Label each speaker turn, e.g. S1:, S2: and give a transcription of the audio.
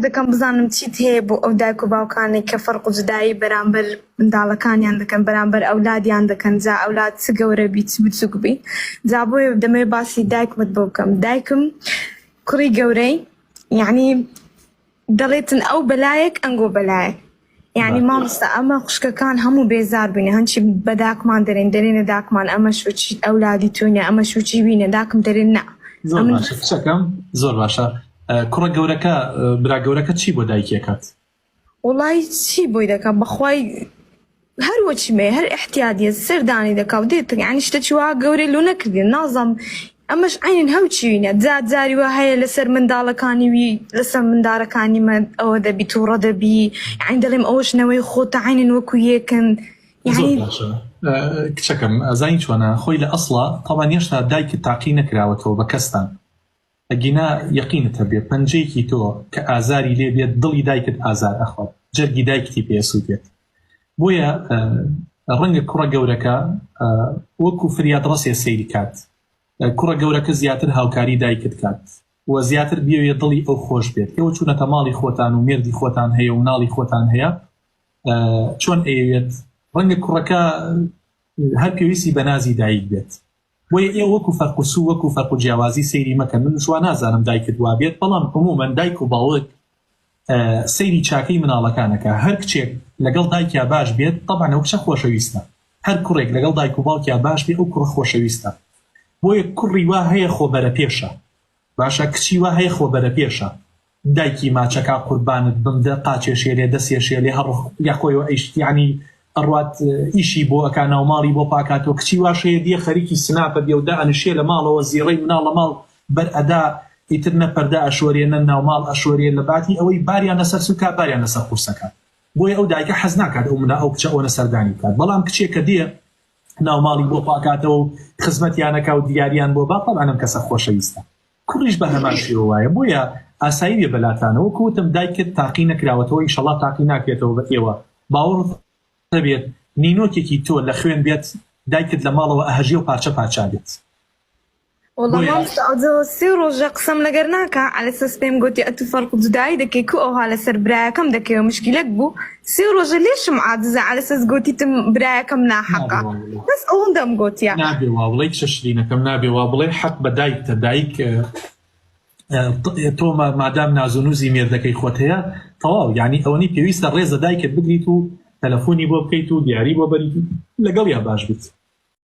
S1: دەکەم بزانم چیت هەیە بۆ ئەو دایک و باوکانی کە فەرق و جودایی بەرامبەر منداڵەکانیان دەکەن بەرامبەر ئەولادیان دەکەن جا ئەولاد چ گەورە بی چ بچووک بی جا بۆیە دەمەوێت باسی دایکمت بۆ بکەم. دایکم کوڕی گەورەی یعنی دەڵێتن ئەو بەلایەک ئەنگۆ بەلایەک یعنی مامۆستا ئەمە خوشکەکان هەموو بێزار بووینە هەنچی بە داکمان دەرێنە داکمان ئەمە شوچی ئەولادی تۆنیە ئەمە شوچی بینە داکم دەرێن نا
S2: زۆر باشە کچەکەم زۆر باشە. کوڕە گەورەکە برا گەورەکە چی بۆ دایکێکات؟
S1: وڵی چی بۆی دەکات بەخوای هەروەچی مێ هەر احتیادیە سەردانی دەکات و دێت یعنی شتە چوا گەورەی لۆ نەکردێن نازم ئەمەش عینن هەوچوینە جاری وە هەیە لەسەر منداڵەکانی وی لەسەر منداڵەکانی ئەوە دەبی تووڕە دەبی یعنی دەڵێم ئەوەشنەوەی خۆتە عینن وەکو یەکن
S2: زۆر باشە. کچەکەم ئەزانی چۆنە خۆی لە ئەسڵە تەڵان هێشتا دایکت تاقی نەکراوەتەوە بە کەستان ئەگینا یەقینت هەبێت پەنجەیەکی تۆ کە ئازاری لێ بێت دڵی دایکت ئازار ئەخوات جەرگی دایکتی پێسوود بێت بۆیە ڕەنگە کوڕە گەورەکە وەکو فریاد ڕەسێ سەیری کات کوڕە گەورەکە زیاتر هاوکاری دایکت کات و زیاتر بێوێ دڵی ئەو خۆش بێت ئێوە چوونەتە ماڵی خۆتان و مێردی خۆتان هەیە و ناڵی خۆتان هەیە چۆن ئەوێت ڕەنگە کوڕەکە هەر پێویستی بە نازی دایک بێت بۆیە ئێوە وەکو فەرق و سوو وەکو فەرق و جیاوازی سەیری مەکەن من شوا نازانم دایکت وا بێت بەڵام عمومەن دایک و باوک سەیری چاکەی مناڵەکانەکە هەر کچێک لەگەڵ دایکیا باش بێت طبعا ئەو کچە خۆشەویستە هەر کوڕێک لەگەڵ دایک و باوکیا باش بێت ئەو کوڕە خۆشەویستە بۆیە کوڕی وا هەیە خۆبەرە پێشە باشە کچی وا هەیە خۆبەرە پێشە دایکی ماچەکە قوربانت بمدە قاچێشێ لێ دەسێشێ لێ هەڕ یاخۆیەوە ئەیشتیانی ئەڕوات ئیشی بۆ ئەکانە و ماڵی بۆ پاکاتەوە کچی واشەیە دیە خەریکی سناپە بێودا ئەنشێ لە ماڵەوە زیڕەی مناڵ لە ماڵ بەر ئەدا ئیتر نەپەردا ئەشۆرێنە ناو ماڵ ئەشۆرێن لە باتی ئەوەی باریان لەسەر سوکا باریان لەسەر قورسەکە بۆیە ئەو دایکە حەز ناکات ئەو منە ئەو کچە ئەوە سەردانی بکات بەڵام کچێکە دێ ناو ماڵی بۆ پاکاتەوە و خزمەتیانەکە و دیاریان بۆ با طبعا کەسە خۆشەویستە کوڕیش بە هەمان شێوە وایە بۆیە ئاسایی بێ بەلاتانەوە کەوتم دایکت تاقی نەکراوەتەوە ئینشەڵڵا تاقی ناکرێتەوە بە ئێوە باوەڕ دەبێت نینۆکێکی تۆ لە خوێن بێت دایکت لە ماڵەوە ئەهەژێ و پارچە پارچا بێت
S1: والله مامۆستا سێ ڕۆژە قسەم لەگەر ناکە على ئەساس پێم گوتی ئەتو فەرق و جودایی دەکەی کو ئەوها لەسەر برایەکەم دەکەی و مشکلەت بوو سێ ڕۆژە لێشم عاجزە على ئەساس گوتیتم برایەکەم ناحەقە بەس ئەوەندەم گوتیە
S2: نابێ وا بڵێ کچە شرینەکەم نابێ وا بڵێ حەق بە دایکتە دایک تۆ مادام نازونوزی مێردەکەی خۆت هەیە تەواو یعنی ئەوەنی پێویستە ڕێزە دایکت بگریت و تەلەفۆنی بۆ بکەیت و دیاری بۆ بەریت لەگەڵ یا باش بیت